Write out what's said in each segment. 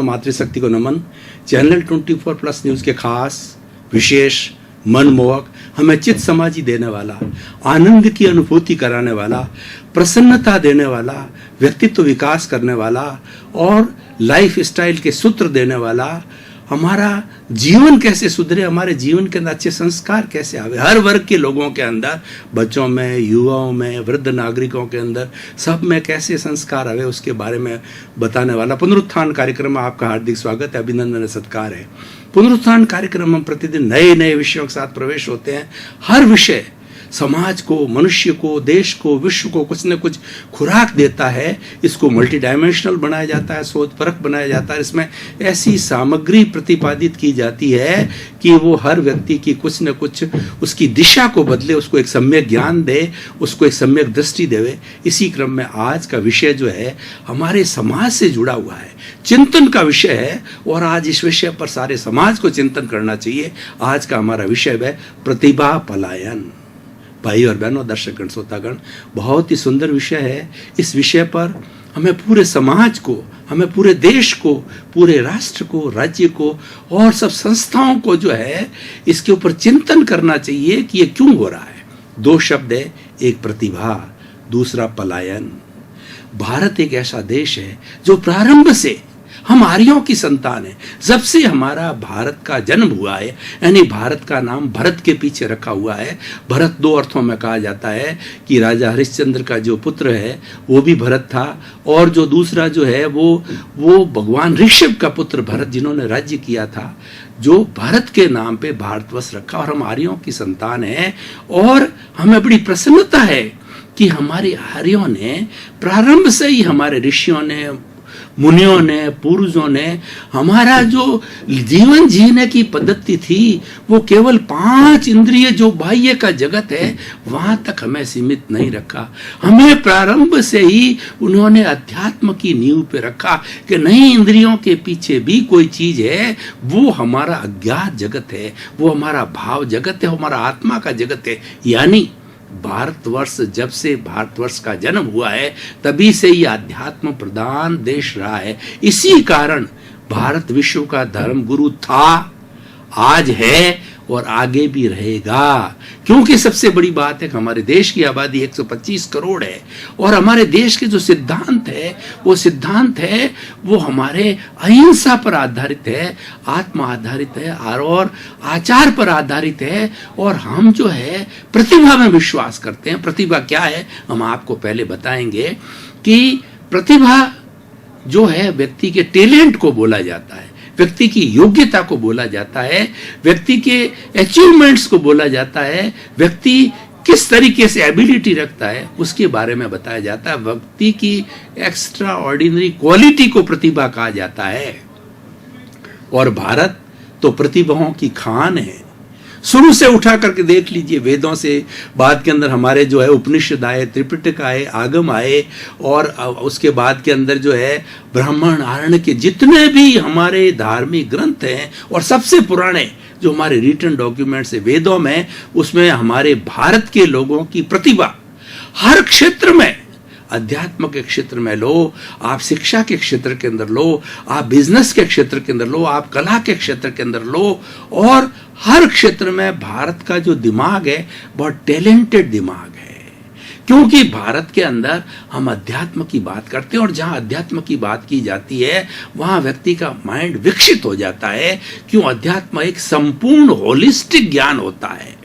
मातृशक्ति को नमन। Channel 24+ news के खास विशेष मनमोहक, हमें चित्त समाधि देने वाला, आनंद की अनुभूति कराने वाला, प्रसन्नता देने वाला, व्यक्तित्व विकास करने वाला और लाइफ स्टाइल के सूत्र देने वाला, हमारा जीवन कैसे सुधरे, हमारे जीवन के अंदर अच्छे संस्कार कैसे आवे, हर वर्ग के लोगों के अंदर, बच्चों में, युवाओं में, वृद्ध नागरिकों के अंदर, सब में कैसे संस्कार आवे, उसके बारे में बताने वाला पुनरुत्थान कार्यक्रम में आपका हार्दिक स्वागत है, अभिनंदन, सत्कार है। पुनरुत्थान कार्यक्रम में प्रतिदिन नए नए विषयों के साथ प्रवेश होते हैं। हर विषय समाज को, मनुष्य को, देश को, विश्व को कुछ न कुछ खुराक देता है। इसको मल्टी डायमेंशनल बनाया जाता है, सोच परख बनाया जाता है। इसमें ऐसी सामग्री प्रतिपादित की जाती है कि वो हर व्यक्ति की कुछ न कुछ उसकी दिशा को बदले, उसको एक सम्यक ज्ञान दे, उसको एक सम्यक दृष्टि देवे। इसी क्रम में आज का विषय जो है हमारे समाज से जुड़ा हुआ है, चिंतन का विषय है और आज इस विषय पर सारे समाज को चिंतन करना चाहिए। आज का हमारा विषय है प्रतिभा पलायन। भाई और बहनों, दर्शकगण, श्रोतागण, बहुत ही सुंदर विषय है। इस विषय पर हमें पूरे समाज को, हमें पूरे देश को, पूरे राष्ट्र को, राज्य को और सब संस्थाओं को जो है इसके ऊपर चिंतन करना चाहिए कि ये क्यों हो रहा है। दो शब्द है, एक प्रतिभा, दूसरा पलायन। भारत एक ऐसा देश है जो प्रारंभ से हम आर्यों की संतान है। जब से हमारा भारत का जन्म हुआ है, यानी भारत का नाम भरत के पीछे रखा हुआ है। भरत दो अर्थों में कहा जाता है कि राजा हरिश्चंद्र का जो पुत्र है वो भी भरत था, और जो दूसरा जो है वो भगवान ऋषभ का पुत्र भरत, जिन्होंने राज्य किया था, जो भारत के नाम पे भारतवर्ष रखा। और हम आर्यों की संतान है और हमें बड़ी प्रसन्नता है कि हमारे आर्यों ने प्रारंभ से ही, हमारे ऋषियों ने, मुनियों ने, पूर्वजों ने हमारा जो जीवन जीने की पद्धति थी वो केवल 5 इंद्रिय जो बाह्य का जगत है वहां तक हमें सीमित नहीं रखा। हमें प्रारंभ से ही उन्होंने अध्यात्म की नींव पे रखा कि नहीं, इंद्रियों के पीछे भी कोई चीज है, वो हमारा अज्ञात जगत है, वो हमारा भाव जगत है, हमारा आत्मा का जगत है। यानी भारतवर्ष, जब से भारतवर्ष का जन्म हुआ है तभी से ही आध्यात्म प्रधान देश रहा है। इसी कारण भारत विश्व का धर्म गुरु था, आज है और आगे भी रहेगा। क्योंकि सबसे बड़ी बात है कि हमारे देश की आबादी 125 करोड़ है और हमारे देश के जो सिद्धांत है वो हमारे अहिंसा पर आधारित है, आत्मा आधारित है और आचार पर आधारित है। और हम जो है प्रतिभा में विश्वास करते हैं। प्रतिभा क्या है हम आपको पहले बताएंगे कि प्रतिभा जो है व्यक्ति के टैलेंट को बोला जाता है, व्यक्ति की योग्यता को बोला जाता है, व्यक्ति के अचीवमेंट्स को बोला जाता है, व्यक्ति किस तरीके से एबिलिटी रखता है उसके बारे में बताया जाता है। व्यक्ति की एक्स्ट्रा ऑर्डिनरी क्वालिटी को प्रतिभा कहा जाता है। और भारत तो प्रतिभाओं की खान है। शुरू से उठा करके देख लीजिए, वेदों से बाद के अंदर हमारे जो है उपनिषद आए, त्रिपिटक आए, आगम आए, और उसके बाद के अंदर जो है ब्राह्मण, आरण्य के जितने भी हमारे धार्मिक ग्रंथ हैं और सबसे पुराने जो हमारे रिटन डॉक्यूमेंट्स है वेदों में, उसमें हमारे भारत के लोगों की प्रतिभा हर क्षेत्र में, अध्यात्म के क्षेत्र में लो, आप शिक्षा के क्षेत्र के अंदर लो, आप बिजनेस के क्षेत्र के अंदर लो, आप कला के क्षेत्र के अंदर लो, और हर क्षेत्र में भारत का जो दिमाग है बहुत टैलेंटेड दिमाग है। क्योंकि भारत के अंदर हम अध्यात्म की बात करते हैं और जहां अध्यात्म की बात की जाती है वहां व्यक्ति का माइंड विकसित हो जाता है। क्यों? अध्यात्म एक संपूर्ण होलिस्टिक ज्ञान होता है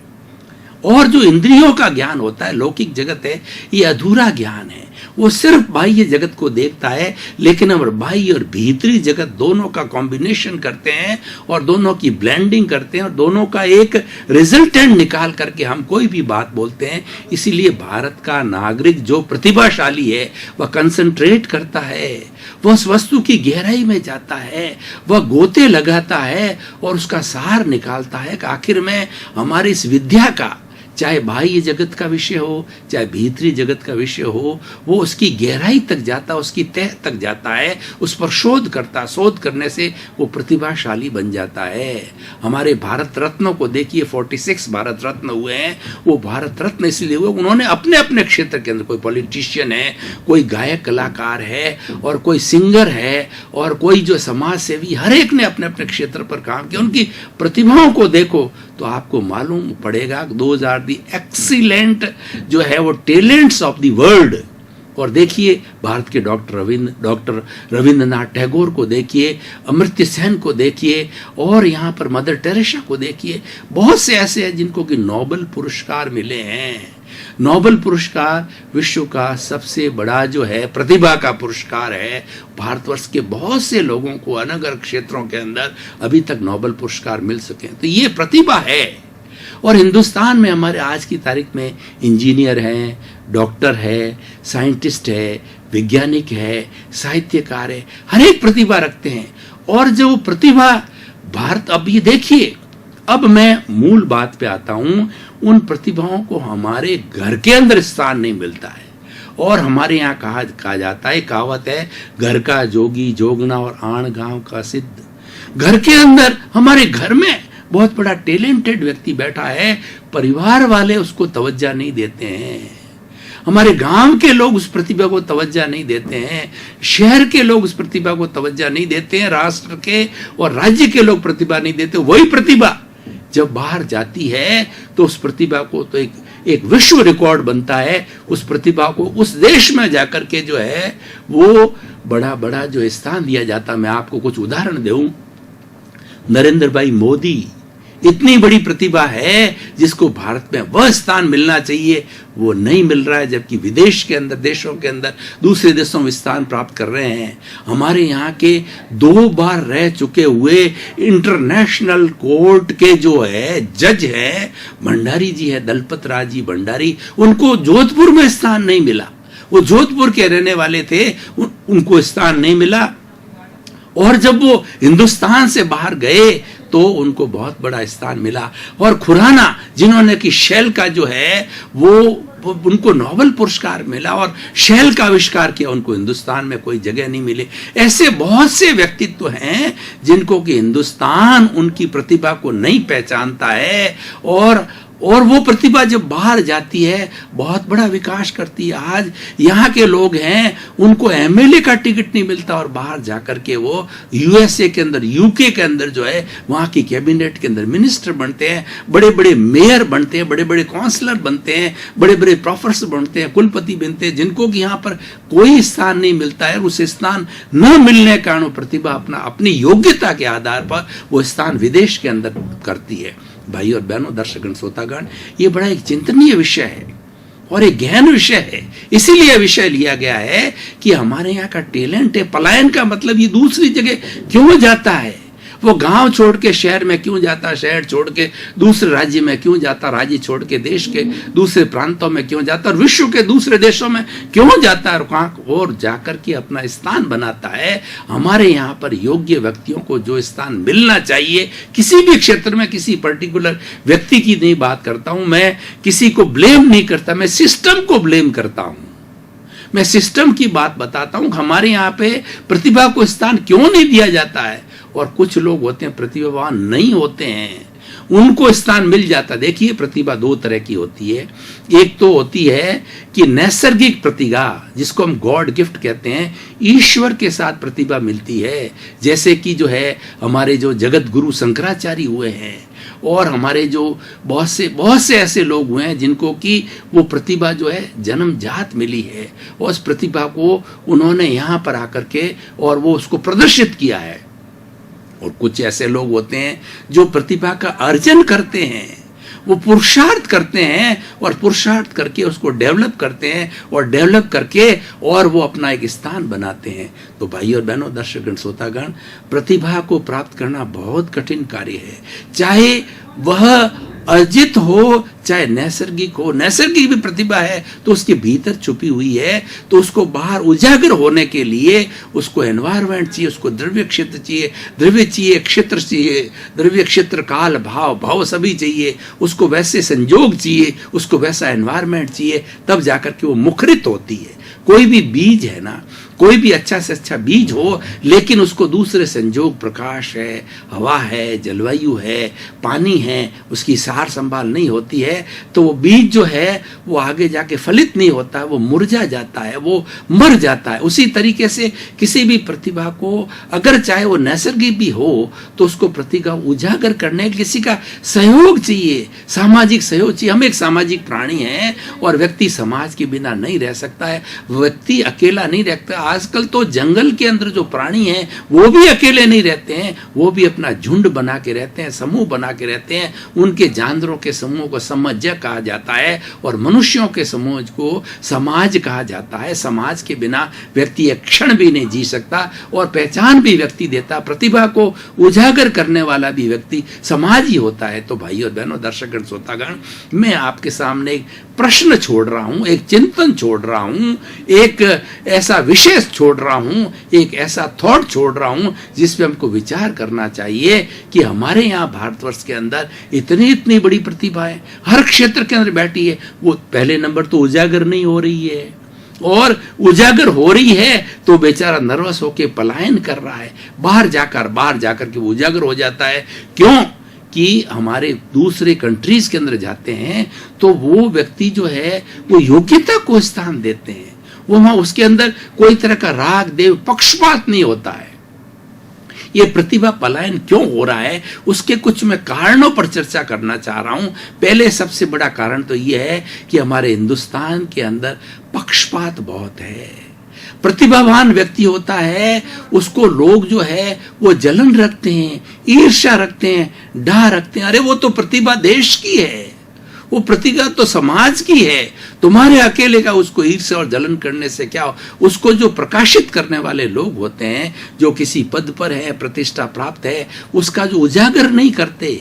और जो इंद्रियों का ज्ञान होता है, लौकिक जगत है, ये अधूरा ज्ञान है। वो सिर्फ बाह्य जगत को देखता है, लेकिन अगर बाह्य और भीतरी जगत दोनों का कॉम्बिनेशन करते हैं और दोनों की ब्लेंडिंग करते हैं और दोनों का एक रिजल्टेंट निकाल करके हम कोई भी बात बोलते हैं। इसीलिए भारत का नागरिक जो प्रतिभाशाली है वह कंसंट्रेट करता है, वह उस वस्तु की गहराई में जाता है, वह गोते लगाता है और उसका सार निकालता है कि आखिर में हमारी इस विद्या का चाहे बाह्य जगत का विषय हो, चाहे भीतरी जगत का विषय हो, वो उसकी गहराई तक जाता, उसकी तह तक जाता है, उस पर शोध करता, शोध करने से वो प्रतिभाशाली बन जाता है। हमारे भारत रत्नों को देखिए, 46 भारत रत्न हुए हैं। वो भारत रत्न इसलिए हुए, उन्होंने अपने अपने क्षेत्र के अंदर, कोई पॉलिटिशियन है, कोई गायक कलाकार है, और कोई सिंगर है, और कोई जो समाज सेवी, हर एक ने अपने अपने क्षेत्र पर काम किया। उनकी प्रतिभाओं को देखो तो आपको मालूम पड़ेगा, दोज आर दी एक्सीलेंट जो है वो टैलेंट्स ऑफ द वर्ल्ड। और देखिए भारत के डॉक्टर रविंद्रनाथ टैगोर को देखिए, अमर्त्य सेन को देखिए, और यहाँ पर मदर टेरेसा को देखिए। बहुत से ऐसे हैं जिनको कि नोबेल पुरस्कार मिले हैं। नोबेल पुरस्कार विश्व का सबसे बड़ा जो है प्रतिभा का पुरस्कार है। भारतवर्ष के बहुत से लोगों को अलग अलग क्षेत्रों के अंदर अभी तक नोबेल पुरस्कार मिल सके, तो ये प्रतिभा है। और हिंदुस्तान में हमारे आज की तारीख में इंजीनियर हैं, डॉक्टर है, साइंटिस्ट है, वैज्ञानिक है, साहित्यकार है, हर एक प्रतिभा रखते हैं। और जो प्रतिभा भारत, अब ये देखिए, अब मैं मूल बात पे आता हूं, उन प्रतिभाओं को हमारे घर के अंदर स्थान नहीं मिलता है। और हमारे यहाँ कहा जाता है, कहावत है, घर का जोगी जोगना और आण गांव का सिद्ध। घर के अंदर, हमारे घर में बहुत बड़ा टैलेंटेड व्यक्ति बैठा है, परिवार वाले उसको तवज्जो नहीं देते हैं, हमारे गांव के लोग उस प्रतिभा को तवज्जो नहीं देते हैं, शहर के लोग उस प्रतिभा को तवज्जो नहीं देते हैं, राष्ट्र के और राज्य के लोग प्रतिभा नहीं देते। वही प्रतिभा जब बाहर जाती है तो उस प्रतिभा को तो एक विश्व रिकॉर्ड बनता है। उस प्रतिभा को उस देश में जाकर के जो है वो बड़ा बड़ा जो स्थान दिया जाता। मैं आपको कुछ उदाहरण दूं, नरेंद्र भाई मोदी इतनी बड़ी प्रतिभा है जिसको भारत में वह स्थान मिलना चाहिए, वो नहीं मिल रहा है, जबकि विदेश के अंदर, देशों के अंदर, दूसरे देशों में स्थान प्राप्त कर रहे हैं। हमारे यहाँ के 2 बार रह चुके हुए इंटरनेशनल कोर्ट के जो है जज है भंडारी जी है, दलपत राज जी भंडारी, उनको जोधपुर में स्थान नहीं मिला। वो जोधपुर के रहने वाले थे, उनको स्थान नहीं मिला। और जब वो हिंदुस्तान से बाहर गए तो उनको बहुत बड़ा स्थान मिला। और खुराना, जिन्होंने कि शेल का जो है वो उनको नोबेल पुरस्कार मिला और शेल का आविष्कार किया, उनको हिंदुस्तान में कोई जगह नहीं मिली। ऐसे बहुत से व्यक्तित्व हैं जिनको कि हिंदुस्तान उनकी प्रतिभा को नहीं पहचानता है, और वो प्रतिभा जब बाहर जाती है बहुत बड़ा विकास करती है। आज यहाँ के लोग हैं, उनको एमएलए का टिकट नहीं मिलता और बाहर जाकर के वो यूएसए के अंदर, यूके के अंदर जो है वहाँ की कैबिनेट के अंदर मिनिस्टर बनते हैं, बड़े बड़े मेयर बनते हैं, बड़े बड़े काउंसलर बनते हैं, बड़े बड़े प्रोफेसर बनते हैं, कुलपति बनते हैं, जिनको कि यहाँ पर कोई स्थान नहीं मिलता है। उस स्थान न मिलने के कारण प्रतिभा अपनी योग्यता के आधार पर वो स्थान विदेश के अंदर करती है। भाई और बहनों, दर्शकगण, श्रोतागण, ये बड़ा एक चिंतनीय विषय है और एक गहन विषय है। इसीलिए विषय लिया गया है कि हमारे यहाँ का टैलेंट है। पलायन का मतलब ये दूसरी जगह क्यों जाता है, वो गांव छोड़ के शहर में क्यों जाता, शहर छोड़ के दूसरे राज्य में क्यों जाता, राज्य छोड़ के देश के दूसरे प्रांतों में क्यों जाता, और विश्व के दूसरे देशों में क्यों जाता है, और कहाँ और जाकर के अपना स्थान बनाता है। हमारे यहाँ पर योग्य व्यक्तियों को जो स्थान मिलना चाहिए, किसी भी क्षेत्र में, किसी पर्टिकुलर व्यक्ति की नहीं बात करता हूं मैं, किसी को ब्लेम नहीं करता, मैं सिस्टम को ब्लेम करता हूं। मैं सिस्टम की बात बताता हूं, हमारे यहाँ पे प्रतिभा को स्थान क्यों नहीं दिया जाता है। और कुछ लोग होते हैं प्रतिभावान नहीं होते हैं, उनको स्थान मिल जाता। देखिए, प्रतिभा 2 तरह की होती है। एक तो होती है कि नैसर्गिक प्रतिभा, जिसको हम गॉड गिफ्ट कहते हैं, ईश्वर के साथ प्रतिभा मिलती है। जैसे कि जो है हमारे जो जगत गुरु शंकराचार्य हुए हैं, और हमारे जो बहुत से ऐसे लोग हुए हैं जिनको कि वो प्रतिभा जो है जन्मजात मिली है, और उस प्रतिभा को उन्होंने यहाँ पर आकर के और वो उसको प्रदर्शित किया है। और कुछ ऐसे लोग होते हैं जो प्रतिभा का अर्जन करते हैं, वो पुरुषार्थ करते हैं और पुरुषार्थ करके उसको डेवलप करते हैं, और डेवलप करके और वो अपना एक स्थान बनाते हैं। तो भाई और बहनों, दर्शकगण, श्रोतागण, प्रतिभा को प्राप्त करना बहुत कठिन कार्य है। चाहे वह अर्जित हो चाहे नैसर्गिक हो, नैसर्गिक भी प्रतिभा है तो उसके भीतर छुपी हुई है, तो उसको बाहर उजागर होने के लिए उसको एनवायरनमेंट चाहिए, उसको द्रव्य क्षेत्र चाहिए, द्रव्य चाहिए, क्षेत्र चाहिए, द्रव्य क्षेत्र काल भाव भाव सभी चाहिए, उसको वैसे संयोग चाहिए, उसको वैसा एनवायरनमेंट चाहिए, तब जाकर के वो मुखरित होती है। कोई भी बीज है ना, कोई भी अच्छा से अच्छा बीज हो, लेकिन उसको दूसरे संयोग, प्रकाश है, हवा है, जलवायु है, पानी है, उसकी सार संभाल नहीं होती है, तो वो बीज जो है वो आगे जाके फलित नहीं होता है, वो मुरझा जाता है, वो मर जाता है। उसी तरीके से किसी भी प्रतिभा को अगर चाहे वो नैसर्गिक भी हो तो उसको प्रतिभा उजागर करने किसी का सहयोग चाहिए, सामाजिक सहयोग चाहिए। हम एक सामाजिक प्राणी हैं और व्यक्ति समाज के बिना नहीं रह सकता है, व्यक्ति अकेला नहीं रहता। आजकल तो जंगल के अंदर जो प्राणी हैं वो भी अकेले नहीं रहते हैं, वो भी अपना झुंड बना के रहते हैं, समूह बना के रहते हैं। उनके जानवरों के समूह को समज्य कहा जाता है और मनुष्यों के समूह को समाज कहा जाता है। समाज के बिना व्यक्ति एक क्षण भी नहीं जी सकता और पहचान भी व्यक्ति देता, प्रतिभा को उजागर करने वाला भी व्यक्ति समाज ही होता है। तो भाइयों बहनों, दर्शकगण, श्रोतागण, मैं आपके सामने एक प्रश्न छोड़ रहा हूं, एक चिंतन छोड़ रहा हूं, एक ऐसा विशेष छोड़ रहा हूं, एक ऐसा थॉट छोड़ रहा हूं जिस पे हमको विचार करना चाहिए कि हमारे यहाँ भारतवर्ष के अंदर इतनी बड़ी प्रतिभाएं हर क्षेत्र के अंदर बैठी है। वो पहले नंबर तो उजागर नहीं हो रही है, और उजागर हो रही है तो बेचारा नर्वस होके पलायन कर रहा है, बाहर जाकर के वो उजागर हो जाता है। क्यों कि हमारे दूसरे कंट्रीज के अंदर जाते हैं तो वो व्यक्ति जो है वो योग्यता को स्थान देते हैं, वो वहां उसके अंदर कोई तरह का राग देव पक्षपात नहीं होता है। ये प्रतिभा पलायन क्यों हो रहा है, उसके कुछ मैं कारणों पर चर्चा करना चाह रहा हूं। पहले सबसे बड़ा कारण तो ये है कि हमारे हिंदुस्तान के अंदर पक्षपात बहुत है। प्रतिभावान व्यक्ति होता है उसको लोग जो है वो जलन रखते हैं, ईर्ष्या रखते हैं, डा रखते हैं। अरे वो तो प्रतिभा देश की है, वो प्रतिभा तो समाज की है, तुम्हारे अकेले का उसको ईर्ष्या और जलन करने से क्या हो। उसको जो प्रकाशित करने वाले लोग होते हैं, जो किसी पद पर है, प्रतिष्ठा प्राप्त है, उसका जो उजागर नहीं करते,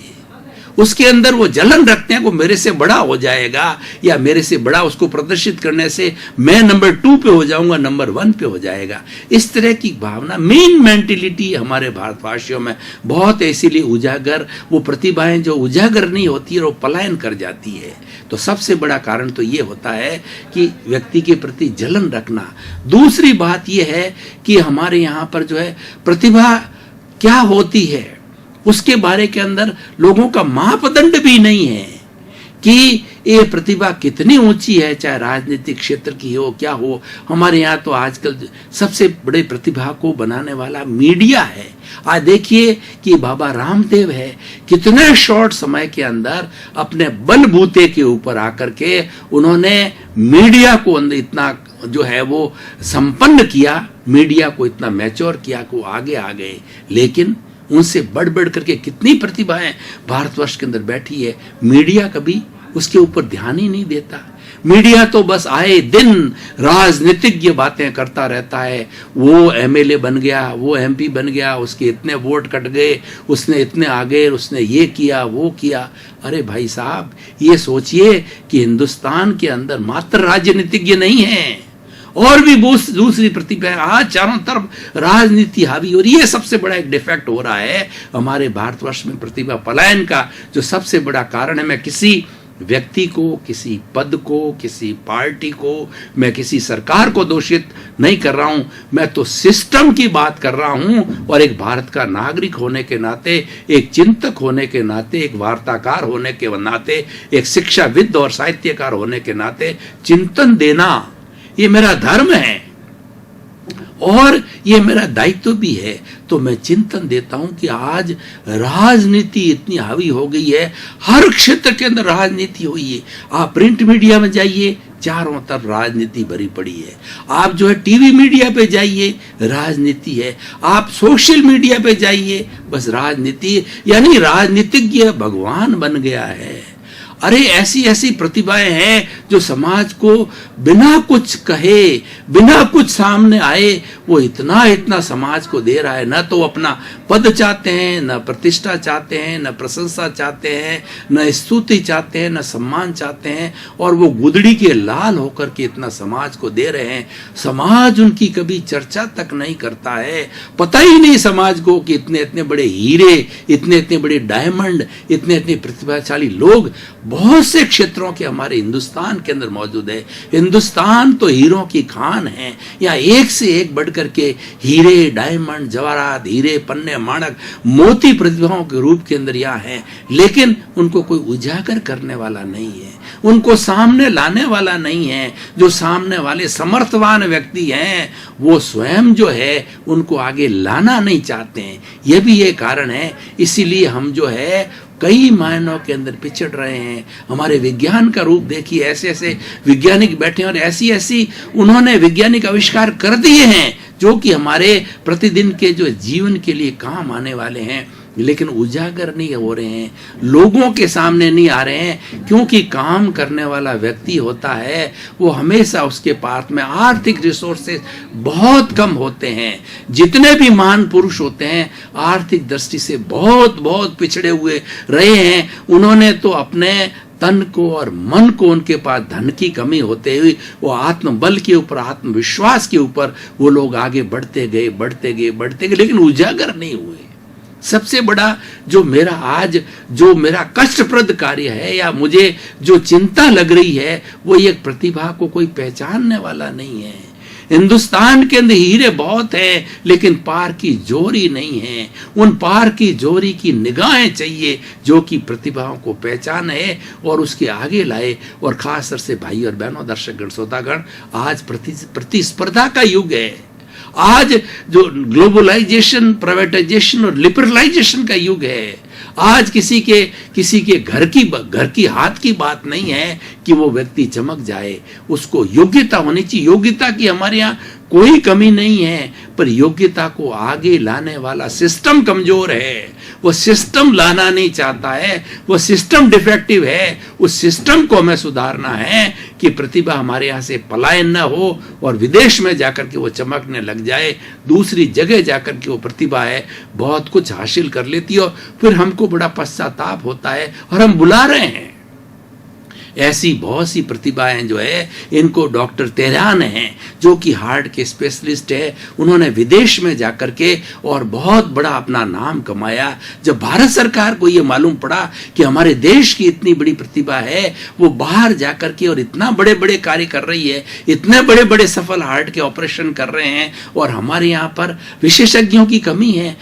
उसके अंदर वो जलन रखते हैं, वो मेरे से बड़ा हो जाएगा या मेरे से बड़ा उसको प्रदर्शित करने से मैं नंबर 2 पे हो जाऊंगा, नंबर 1 पे हो जाएगा। इस तरह की भावना, मेन मेंटेलिटी हमारे भारतवासियों में बहुत, इसीलिए उजागर, वो प्रतिभाएं जो उजागर नहीं होती है वो पलायन कर जाती है। तो सबसे बड़ा कारण तो ये होता है कि व्यक्ति के प्रति जलन रखना। दूसरी बात ये है कि हमारे यहाँ पर जो है प्रतिभा क्या होती है उसके बारे के अंदर लोगों का मापदंड भी नहीं है कि ये प्रतिभा कितनी ऊंची है, चाहे राजनीतिक क्षेत्र की हो क्या हो। हमारे यहाँ तो आजकल सबसे बड़े प्रतिभा को बनाने वाला मीडिया है। आज देखिए कि बाबा रामदेव है, कितने शॉर्ट समय के अंदर अपने बलबूते के ऊपर आकर के उन्होंने मीडिया को अंदर इतना जो है वो संपन्न किया, मीडिया को इतना मैच्योर किया कि वो आगे आ गए। लेकिन उनसे बढ़ करके कितनी प्रतिभाएं भारतवर्ष के अंदर बैठी है, मीडिया कभी उसके ऊपर ध्यान ही नहीं देता। मीडिया तो बस आए दिन राजनीतिक ये बातें करता रहता है, वो एमएलए बन गया, वो एमपी बन गया, उसके इतने वोट कट गए, उसने इतने आ गए, उसने ये किया वो किया। अरे भाई साहब, ये सोचिए कि हिंदुस्तान के अंदर मात्र राजनीतिज्ञ नहीं है, और भी दूसरी प्रतिभा है। आज चारों तरफ राजनीति हावी हो रही है। सबसे बड़ा एक डिफेक्ट हो रहा है हमारे भारतवर्ष में प्रतिभा पलायन का, जो सबसे बड़ा कारण है। मैं किसी व्यक्ति को, किसी पद को, किसी पार्टी को, मैं किसी सरकार को दोषित नहीं कर रहा हूं, मैं तो सिस्टम की बात कर रहा हूं। और एक भारत का नागरिक होने के नाते, एक चिंतक होने के नाते, एक वार्ताकार होने के नाते, एक शिक्षाविद और साहित्यकार होने के नाते चिंतन देना ये मेरा धर्म है और ये मेरा दायित्व भी है। तो मैं चिंतन देता हूं कि आज राजनीति इतनी हावी हो गई है, हर क्षेत्र के अंदर राजनीति हुई है। आप प्रिंट मीडिया में जाइए, चारों तरफ राजनीति भरी पड़ी है। आप जो है टीवी मीडिया पे जाइए, राजनीति है। आप सोशल मीडिया पे जाइए, बस राजनीति, यानी राजनीतिज्ञ भगवान बन गया है। अरे ऐसी ऐसी प्रतिभाएं हैं जो समाज को बिना कुछ कहे, बिना कुछ सामने आए, वो इतना इतना समाज को दे रहा है। न तो अपना पद चाहते हैं, न प्रतिष्ठा चाहते हैं, न प्रशंसा चाहते हैं, न स्तुति चाहते हैं, न सम्मान चाहते हैं, और वो गुदड़ी के लाल होकर के इतना समाज को दे रहे हैं। समाज उनकी कभी चर्चा तक नहीं करता है। पता ही नहीं समाज को कि इतने इतने बड़े हीरे, इतने इतने बड़े डायमंड, इतने इतने प्रतिभाशाली लोग बहुत से क्षेत्रों के हमारे हिंदुस्तान के अंदर मौजूद है। हिंदुस्तान तो हीरों की खान है। यहाँ एक से एक बढ़ करके हीरे, डायमंड, जवाहरात, हीरे, पन्ने, माणक, मोती प्रतिभाओं के रूप के अंदर यहाँ हैं, लेकिन उनको कोई उजागर करने वाला नहीं है, उनको सामने लाने वाला नहीं है। जो सामने वाले समर्थवान व्यक्ति हैं वो स्वयं जो है उनको आगे लाना नहीं चाहते हैं। यह भी ये कारण है, इसीलिए हम जो है कई मायनों के अंदर पिछड़ रहे हैं। हमारे विज्ञान का रूप देखिए, ऐसे ऐसे वैज्ञानिक बैठे हैं और ऐसी ऐसी उन्होंने वैज्ञानिक आविष्कार कर दिए हैं जो कि हमारे प्रतिदिन के जो जीवन के लिए काम आने वाले हैं, लेकिन उजागर नहीं हो रहे हैं, लोगों के सामने नहीं आ रहे हैं। क्योंकि काम करने वाला व्यक्ति होता है वो हमेशा उसके पास में आर्थिक रिसोर्सेज बहुत कम होते हैं। जितने भी महान पुरुष होते हैं आर्थिक दृष्टि से बहुत बहुत पिछड़े हुए रहे हैं। उन्होंने तो अपने तन को और मन को, उनके पास धन की कमी होते हुए वो आत्मबल के ऊपर, आत्मविश्वास के ऊपर वो लोग आगे बढ़ते गए, बढ़ते गए, बढ़ते गए, लेकिन उजागर नहीं हुए। सबसे बड़ा जो मेरा आज जो मेरा कष्टप्रद कार्य है या मुझे जो चिंता लग रही है वो ये प्रतिभा को कोई पहचानने वाला नहीं है। हिंदुस्तान के अंदर हीरे बहुत हैं लेकिन पार की जोरी नहीं है। उन पार की जोरी की निगाहें चाहिए जो कि प्रतिभाओं को पहचाने और उसके आगे लाए। और खास तौर से भाई और बहनों, दर्शकगण, श्रोतागण, आज प्रतिस्पर्धा का युग है। आज जो ग्लोबलाइजेशन, प्राइवेटाइजेशन और लिबरलाइजेशन का युग है। आज किसी के घर की हाथ की बात नहीं है कि वो व्यक्ति चमक जाए। उसको योग्यता होनी चाहिए। योग्यता की हमारे यहाँ कोई कमी नहीं है, पर योग्यता को आगे लाने वाला सिस्टम कमजोर है। वो सिस्टम लाना नहीं चाहता है, वो सिस्टम डिफेक्टिव है। उस सिस्टम को हमें सुधारना है कि प्रतिभा हमारे यहाँ से पलायन न हो और विदेश में जाकर के वो चमकने लग जाए। दूसरी जगह जाकर के वो प्रतिभा है बहुत कुछ हासिल कर लेती है, फिर हमको बड़ा पश्चाताप होता है और हम बुला रहे हैं। ऐसी बहुत सी प्रतिभाएं जो है, इनको डॉक्टर तेहरान हैं जो कि हार्ट के स्पेशलिस्ट है। उन्होंने विदेश में जाकर के और बहुत बड़ा अपना नाम कमाया। जब भारत सरकार को ये मालूम पड़ा कि हमारे देश की इतनी बड़ी प्रतिभा है, वो बाहर जाकर के और इतना बड़े बड़े कार्य कर रही है, इतने बड़े बड़े सफल हार्ट के ऑपरेशन कर रहे हैं और हमारे यहाँ पर विशेषज्ञों की कमी है।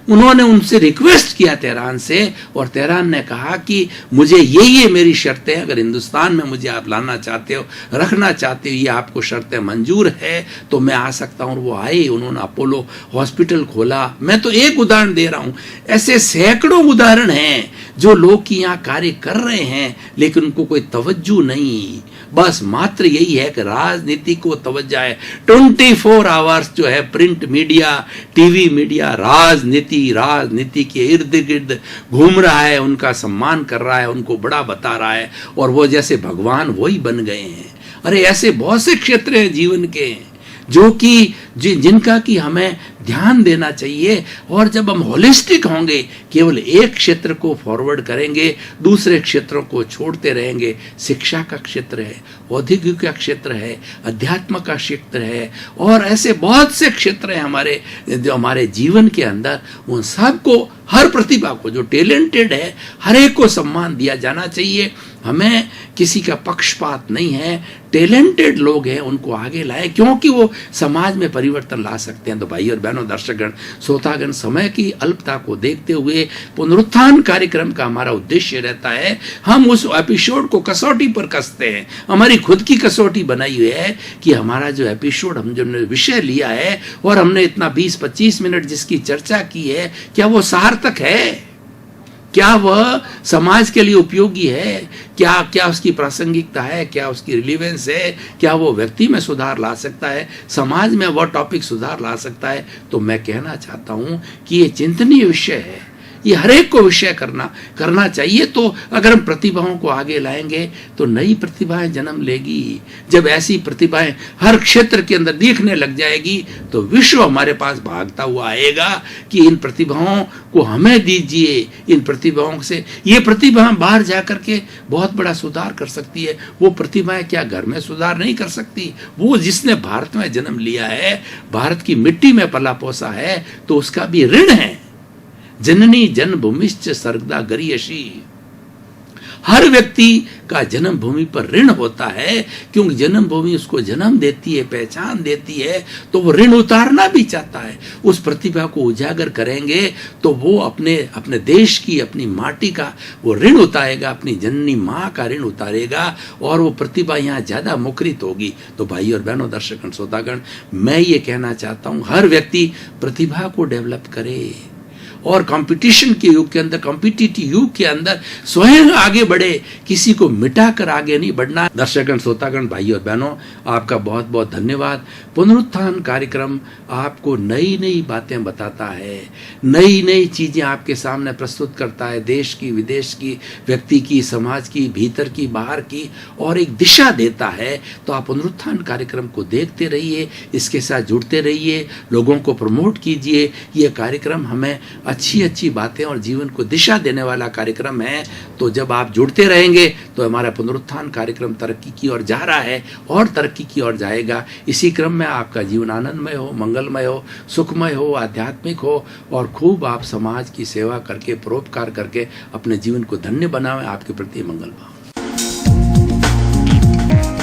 उन्होंने उनसे रिक्वेस्ट किया तेहरान से, और तेहरान ने कहा कि मुझे ये मेरी शर्तें हैं, अगर हिंदुस्तान में मुझे आप लाना चाहते हो, रखना चाहते हो, ये आपको शर्तें मंजूर है तो मैं आ सकता हूँ। और वो आए, उन्होंने अपोलो हॉस्पिटल खोला। मैं तो एक उदाहरण दे रहा हूँ, ऐसे सैकड़ों उदाहरण हैं जो लोग की यहाँ कार्य कर रहे हैं लेकिन उनको कोई तवज्जो नहीं। बस मात्र यही है कि राजनीति को तवज्जो है। 24 आवर्स जो है प्रिंट मीडिया, टीवी मीडिया राजनीति के इर्द गिर्द घूम रहा है, उनका सम्मान कर रहा है, उनको बड़ा बता रहा है और वो जैसे भगवान वही बन गए हैं। अरे ऐसे बहुत से क्षेत्र हैं जीवन के जो कि जिनका कि हमें ध्यान देना चाहिए। और जब हम होलिस्टिक होंगे, केवल एक क्षेत्र को फॉरवर्ड करेंगे, दूसरे क्षेत्रों को छोड़ते रहेंगे। शिक्षा का क्षेत्र है, औद्योगिक का क्षेत्र है, अध्यात्म का क्षेत्र है और ऐसे बहुत से क्षेत्र हैं हमारे जो हमारे जीवन के अंदर। उन सबको, हर प्रतिभा को, जो टैलेंटेड है, हर एक को सम्मान दिया जाना चाहिए। हमें किसी का पक्षपात नहीं है। टैलेंटेड लोग हैं उनको आगे लाए क्योंकि वो समाज में परिवर्तन ला सकते हैं। तो भाई और बहनों, दर्शकगण, श्रोतागण, समय की अल्पता को देखते हुए पुनरुत्थान कार्यक्रम का हमारा उद्देश्य रहता है, हम उस एपिसोड को कसौटी पर कसते हैं। हमारी खुद की कसौटी बनाई हुई है कि हमारा जो एपिसोड, हम जो विषय लिया है और हमने इतना 20-25 मिनट जिसकी चर्चा की है, क्या वो सार्थक है? क्या वह समाज के लिए उपयोगी है? क्या उसकी प्रासंगिकता है? क्या उसकी रिलीवेंस है? क्या वो व्यक्ति में सुधार ला सकता है? समाज में वह टॉपिक सुधार ला सकता है? तो मैं कहना चाहता हूँ कि ये चिंतनीय विषय है ये हर एक को विषय करना चाहिए। तो अगर हम प्रतिभाओं को आगे लाएंगे तो नई प्रतिभाएं जन्म लेगी। जब ऐसी प्रतिभाएं हर क्षेत्र के अंदर दिखने लग जाएगी तो विश्व हमारे पास भागता हुआ आएगा कि इन प्रतिभाओं को हमें दीजिए। इन प्रतिभाओं से ये प्रतिभा बाहर जाकर के बहुत बड़ा सुधार कर सकती है। वो प्रतिभाएं क्या घर में सुधार नहीं कर सकती? वो जिसने भारत में जन्म लिया है, भारत की मिट्टी में पला पोसा है, तो उसका भी ऋण है। जननी जन्मभूमिश्च सर्वदा गरीयसी। हर व्यक्ति का जन्मभूमि पर ऋण होता है, क्योंकि जन्मभूमि उसको जन्म देती है, पहचान देती है, तो वो ऋण उतारना भी चाहता है। उस प्रतिभा को उजागर करेंगे तो वो अपने देश की, अपनी माटी का वो ऋण उतारेगा, अपनी जननी माँ का ऋण उतारेगा और वो प्रतिभा यहाँ ज्यादा मुखरित होगी। तो भाई और बहनों, दर्शकगण, श्रोतागण, मैं ये कहना चाहता हूँ हर व्यक्ति प्रतिभा को डेवलप करे और कंपटीशन के युग के अंदर, कॉम्पिटिटिव युग के अंदर स्वयं आगे बढ़े, किसी को मिटाकर आगे नहीं बढ़ना। दर्शकगण, श्रोतागण, भाई और बहनों, आपका बहुत बहुत धन्यवाद। पुनरुत्थान कार्यक्रम आपको नई नई बातें बताता है, नई नई चीजें आपके सामने प्रस्तुत करता है, देश की, विदेश की, व्यक्ति की, समाज की, भीतर की, बाहर की, और एक दिशा देता है। तो आप पुनरुत्थान कार्यक्रम को देखते रहिए, इसके साथ जुड़ते रहिए, लोगों को प्रमोट कीजिए। ये कार्यक्रम हमें अच्छी अच्छी बातें और जीवन को दिशा देने वाला कार्यक्रम है। तो जब आप जुड़ते रहेंगे तो हमारा पुनरुत्थान कार्यक्रम तरक्की की ओर जा रहा है और तरक्की की ओर जाएगा। इसी क्रम में आपका जीवन आनंदमय हो, मंगलमय हो, सुखमय हो, आध्यात्मिक हो और खूब आप समाज की सेवा करके, परोपकार करके अपने जीवन को धन्य बनाएं। आपके प्रति मंगल भाव।